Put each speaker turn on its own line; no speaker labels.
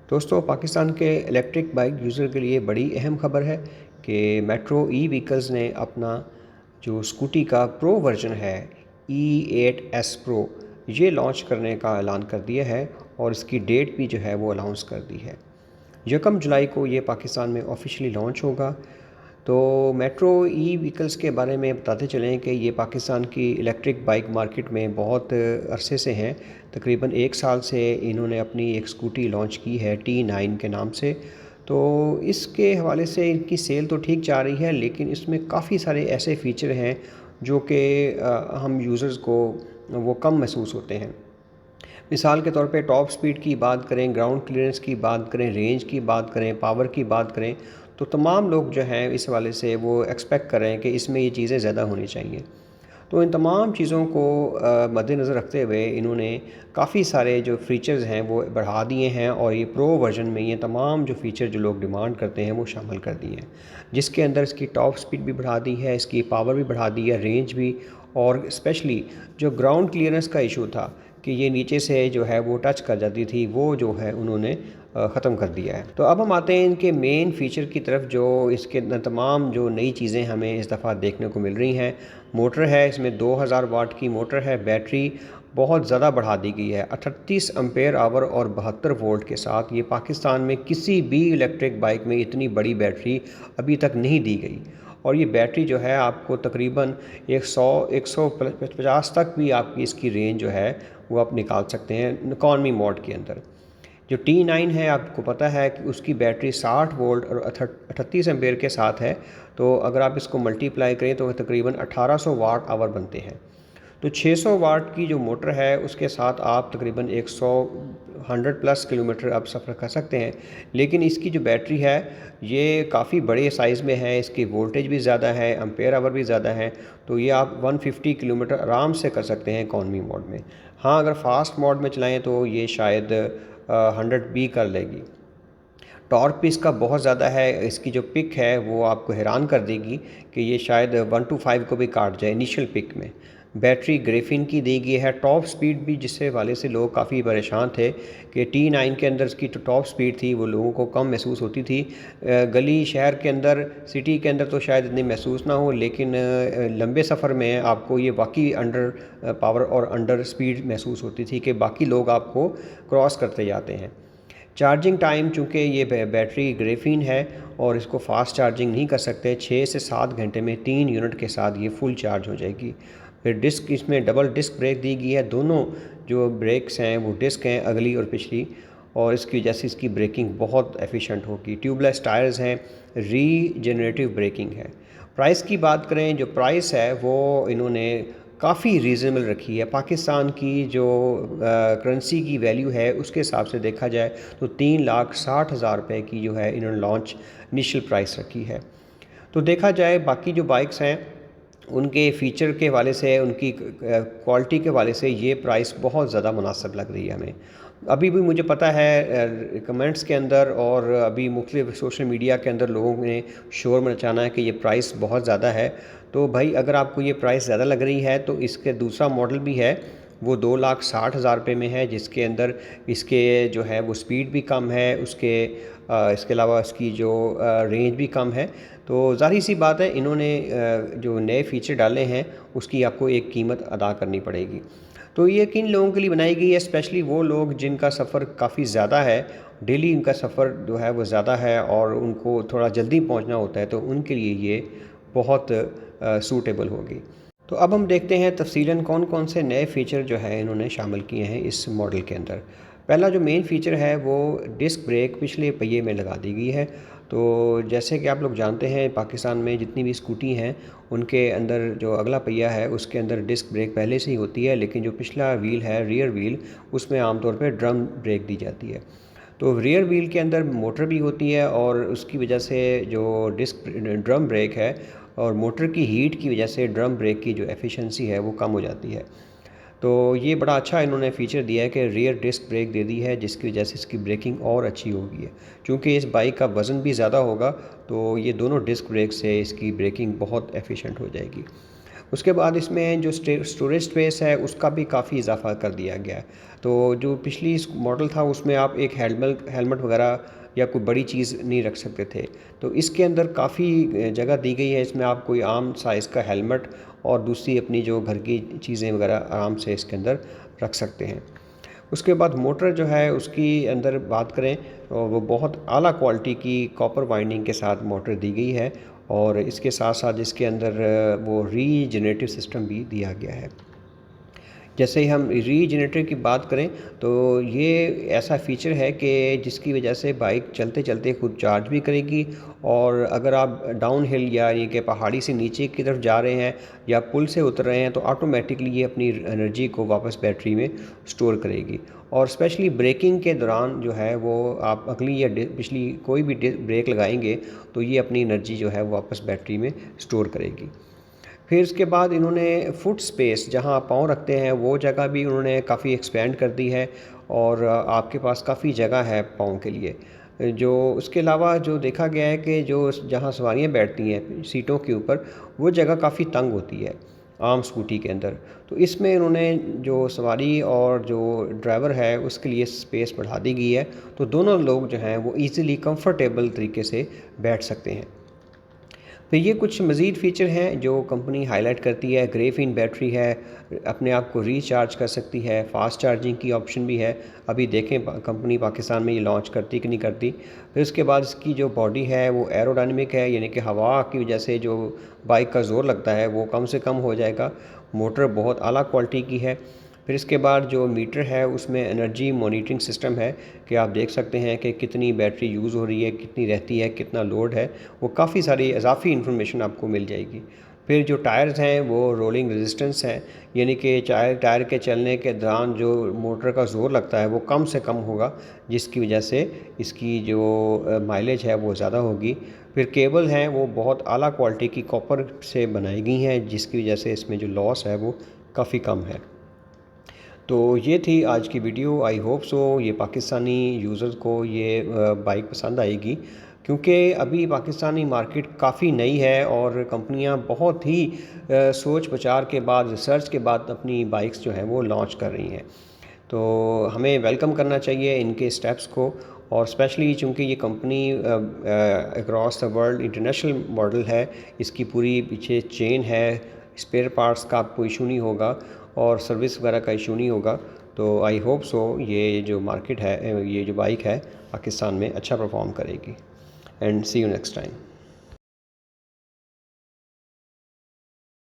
दोस्तों, पाकिस्तान के electric bike user के लिए बड़ी अहम खबर है कि मेट्रो ई व्हीकल्स ने अपना जो स्कूटी का प्रो वर्जन है E8S प्रो ये लॉन्च करने का ऐलान कर दिया है और इसकी डेट भी जो है वो अनाउंस कर दी है। 1 जुलाई को ये पाकिस्तान में ऑफिशियली लॉन्च होगा। तो मेट्रो ई व्हीकल्स के बारे में बताते चलें कि ये पाकिस्तान की इलेक्ट्रिक बाइक मार्केट में बहुत अरसे से हैं। तकरीबन 1 साल से इन्होंने अपनी एक स्कूटी लॉन्च की है T9 के नाम से। तो इसके हवाले से इनकी सेल तो ठीक जा रही है, लेकिन इसमें काफ़ी सारे ऐसे फ़ीचर हैं जो कि हम यूज़र्स को वो कम महसूस होते हैं। मिसाल के तौर पे टॉप स्पीड की बात करें, ग्राउंड क्लियरेंस की बात करें, रेंज की बात करें, पावर की बात करें, तो तमाम लोग जो हैं इस हवाले से वो एक्सपेक्ट कर रहे हैं कि इसमें ये चीज़ें ज़्यादा होनी चाहिए। तो इन तमाम चीज़ों को मद्देनज़र रखते हुए इन्होंने काफ़ी सारे जो फ़ीचर्स हैं वो बढ़ा दिए हैं और ये प्रो वर्जन में ये तमाम जो फ़ीचर जो लोग डिमांड करते हैं वो शामिल कर दिए हैं, जिसके अंदर इसकी टॉप स्पीड भी बढ़ा दी है, इसकी पावर भी बढ़ा दी है, रेंज भी, और स्पेशली जो ग्राउंड क्लियरेंस का इशू था कि ये नीचे से जो है वो टच कर जाती थी, वो जो है उन्होंने ख़त्म कर दिया है। तो अब हम आते हैं इनके मेन फ़ीचर की तरफ, जो इसके अंदर तमाम जो नई चीज़ें हमें इस दफ़ा देखने को मिल रही हैं। मोटर है, इसमें 2000 वाट की मोटर है। बैटरी बहुत ज़्यादा बढ़ा दी गई है, 38 एम्पेयर आवर और 72 वोल्ट के साथ। ये पाकिस्तान में किसी भी इलेक्ट्रिक बाइक में इतनी बड़ी बैटरी अभी तक नहीं दी गई। और ये बैटरी जो है आपको तकरीबन 100-150 तक भी आपकी इसकी रेंज जो है वो आप निकाल सकते हैं इकॉनमी मोड के अंदर। जो T9 है, आपको पता है कि उसकी बैटरी 60 वोल्ट और 38 एम्पेयर के साथ है। तो अगर आप इसको मल्टीप्लाई करें तो तकरीबन 1800 वाट आवर बनते हैं। तो 600 वाट की जो मोटर है उसके साथ आप तकरीबन 100 प्लस किलोमीटर आप सफ़र कर सकते हैं। लेकिन इसकी जो बैटरी है ये काफ़ी बड़े साइज़ में है, इसकी वोल्टेज भी ज़्यादा है, एम्पेयर आवर भी ज़्यादा है। तो ये आप 150 किलोमीटर आराम से कर सकते हैं इकॉनमी मोड में। हाँ, अगर फास्ट मोड में चलाएँ तो ये शायद 100 भी कर लेगी। टॉर्क भी इसका बहुत ज़्यादा है, इसकी जो पिक है वो आपको हैरान कर देगी कि ये शायद 1 to 5 को भी काट जाए इनिशियल पिक में। बैटरी ग्रेफिन की दी गई है। टॉप स्पीड भी जिससे वाले से लोग काफ़ी परेशान थे कि T9 के अंदर इसकी जो टॉप स्पीड थी वो लोगों को कम महसूस होती थी। गली शहर के अंदर, सिटी के अंदर तो शायद इतनी महसूस ना हो, लेकिन लंबे सफ़र में आपको ये वाकई अंडर पावर और अंडर स्पीड महसूस होती थी कि बाकी लोग आपको क्रॉस करते जाते हैं। चार्जिंग टाइम, चूँकि ये बैटरी ग्रेफीन है और इसको फ़ास्ट चार्जिंग नहीं कर सकते, 6 से 7 घंटे में 3 यूनिट के साथ ये फुल चार्ज हो जाएगी। फिर डिस्क, इसमें डबल डिस्क ब्रेक दी गई है। दोनों जो ब्रेक्स हैं वो डिस्क हैं, अगली और पिछली, और इसकी वजह से इसकी ब्रेकिंग बहुत एफिशिएंट होगी। ट्यूबलेस टायर्स हैं, रीजनरेटिव ब्रेकिंग है। प्राइस की बात करें, जो प्राइस है वो इन्होंने काफ़ी रीज़नेबल रखी है। पाकिस्तान की जो करेंसी की वैल्यू है उसके हिसाब से देखा जाए तो 3,60,000 रुपये की जो है इन्होंने लॉन्च इनिशियल प्राइस रखी है। तो देखा जाए बाकी जो बाइक्स हैं उनके फ़ीचर के हवाले से, उनकी क्वालिटी के हवाले से ये प्राइस बहुत ज़्यादा मुनासिब लग रही है हमें। अभी भी मुझे पता है कमेंट्स के अंदर और अभी मुख्तलिफ सोशल मीडिया के अंदर लोगों ने शोर मचाना है कि ये प्राइस बहुत ज़्यादा है। तो भाई, अगर आपको ये प्राइस ज़्यादा लग रही है तो इसके दूसरा मॉडल भी है, वो 2,60,000 रुपये में है, जिसके अंदर इसके जो है वो स्पीड भी कम है, इसके अलावा इसकी जो रेंज भी कम है। तो ज़ाहिर सी बात है, इन्होंने जो नए फ़ीचर डाले हैं उसकी आपको एक कीमत अदा करनी पड़ेगी। तो ये किन लोगों के लिए बनाई गई है? स्पेशली वो लोग जिनका सफ़र काफ़ी ज़्यादा है, डेली उनका सफ़र जो है वो ज़्यादा है और उनको थोड़ा जल्दी पहुंचना होता है, तो उनके लिए ये बहुत सूटेबल होगी। तो अब हम देखते हैं तफ़सीलन कौन कौन से नए फ़ीचर जो है इन्होंने शामिल किए हैं इस मॉडल के अंदर। पहला जो मेन फ़ीचर है वो डिस्क ब्रेक पिछले पहिए में लगा दी गई है। तो जैसे कि आप लोग जानते हैं, पाकिस्तान में जितनी भी स्कूटी हैं उनके अंदर जो अगला पहिया है उसके अंदर डिस्क ब्रेक पहले से ही होती है, लेकिन जो पिछला व्हील है, रियर व्हील, उसमें आमतौर पर ड्रम ब्रेक दी जाती है। तो रियर व्हील के अंदर मोटर भी होती है और उसकी वजह से जो डिस्क ड्रम ब्रेक है और मोटर की हीट की वजह से ड्रम ब्रेक की जो एफिशिएंसी है वो कम हो जाती है। तो ये बड़ा अच्छा इन्होंने फ़ीचर दिया है कि रियर डिस्क ब्रेक दे दी है, जिसकी वजह से इसकी ब्रेकिंग और अच्छी होगी है। चूँकि इस बाइक का वज़न भी ज़्यादा होगा तो ये दोनों डिस्क ब्रेक से इसकी ब्रेकिंग बहुत एफिशिएंट हो जाएगी। उसके बाद इसमें जो स्टोरेज स्पेस है उसका भी काफ़ी इजाफा कर दिया गया है। तो जो पिछली मॉडल था उसमें आप एक हेलमेट वगैरह या कोई बड़ी चीज़ नहीं रख सकते थे, तो इसके अंदर काफ़ी जगह दी गई है। इसमें आप कोई आम साइज़ का हेलमेट और दूसरी अपनी जो घर की चीज़ें वगैरह आराम से इसके अंदर रख सकते हैं। उसके बाद मोटर जो है उसकी अंदर बात करें तो वो बहुत आला क्वालिटी की कॉपर वाइंडिंग के साथ मोटर दी गई है, और इसके साथ साथ इसके अंदर वो रीजनरेटिव सिस्टम भी दिया गया है। जैसे ही हम रीजनरेटर की बात करें तो ये ऐसा फ़ीचर है कि जिसकी वजह से बाइक चलते चलते खुद चार्ज भी करेगी, और अगर आप डाउन हिल यानी कि पहाड़ी से नीचे की तरफ जा रहे हैं या पुल से उतर रहे हैं तो ऑटोमेटिकली ये अपनी एनर्जी को वापस बैटरी में स्टोर करेगी। और स्पेशली ब्रेकिंग के दौरान जो है वो आप अगली या पिछली कोई भी ब्रेक लगाएंगे तो ये अपनी एनर्जी जो है वो वापस बैटरी में स्टोर करेगी। फिर इसके बाद इन्होंने फुट स्पेस जहाँ पाँव रखते हैं वो जगह भी उन्होंने काफ़ी एक्सपेंड कर दी है, और आपके पास काफ़ी जगह है पाँव के लिए। जो उसके अलावा जो देखा गया है कि जो जहाँ सवारियाँ बैठती हैं सीटों के ऊपर वो जगह काफ़ी तंग होती है आम स्कूटी के अंदर, तो इसमें इन्होंने जो सवारी और जो ड्राइवर है उसके लिए स्पेस बढ़ा दी गई है, तो दोनों लोग जो हैं वो ईज़िली कंफर्टेबल तरीके से बैठ सकते हैं। तो ये कुछ मज़ीद फ़ीचर हैं जो कंपनी हाईलाइट करती है। ग्रेफीन बैटरी है, अपने आप को रीचार्ज कर सकती है, फ़ास्ट चार्जिंग की ऑप्शन भी है। अभी देखें कंपनी पाकिस्तान में ये लॉन्च करती कि नहीं करती। फिर उसके बाद इसकी जो बॉडी है वो एरोडायनेमिक है, यानी कि हवा की वजह से जो बाइक का ज़ोर लगता है वो कम से कम हो जाएगा। मोटर बहुत आला क्वालिटी की है। फिर इसके बाद जो मीटर है उसमें एनर्जी मॉनिटरिंग सिस्टम है कि आप देख सकते हैं कि कितनी बैटरी यूज़ हो रही है, कितनी रहती है, कितना लोड है, वो काफ़ी सारी इजाफी इन्फॉर्मेशन आपको मिल जाएगी। फिर जो टायर्स हैं वो रोलिंग रेजिस्टेंस हैं, यानी कि टायर के चलने के दौरान जो मोटर का ज़ोर लगता है वो कम से कम होगा, जिसकी वजह से इसकी जो माइलेज है वो ज़्यादा होगी। फिर केबल हैं वो बहुत आला क्वालिटी की कॉपर से बनाई गई हैं, जिसकी वजह से इसमें जो लॉस है वो काफ़ी कम है। तो ये थी आज की वीडियो। आई होप सो ये पाकिस्तानी यूज़र्स को ये बाइक पसंद आएगी, क्योंकि अभी पाकिस्तानी मार्केट काफ़ी नई है और कंपनियां बहुत ही सोच विचार के बाद, रिसर्च के बाद अपनी बाइक्स जो हैं वो लॉन्च कर रही हैं। तो हमें वेलकम करना चाहिए इनके स्टेप्स को, और स्पेशली चूँकि ये company across the world international model है, इसकी पूरी पीछे चेन है, स्पेयर पार्ट्स का आपको इशू नहीं होगा और सर्विस वगैरह का इशू नहीं होगा। तो आई होप सो ये जो मार्केट है, ये जो बाइक है पाकिस्तान में अच्छा परफॉर्म करेगी। And see you next time.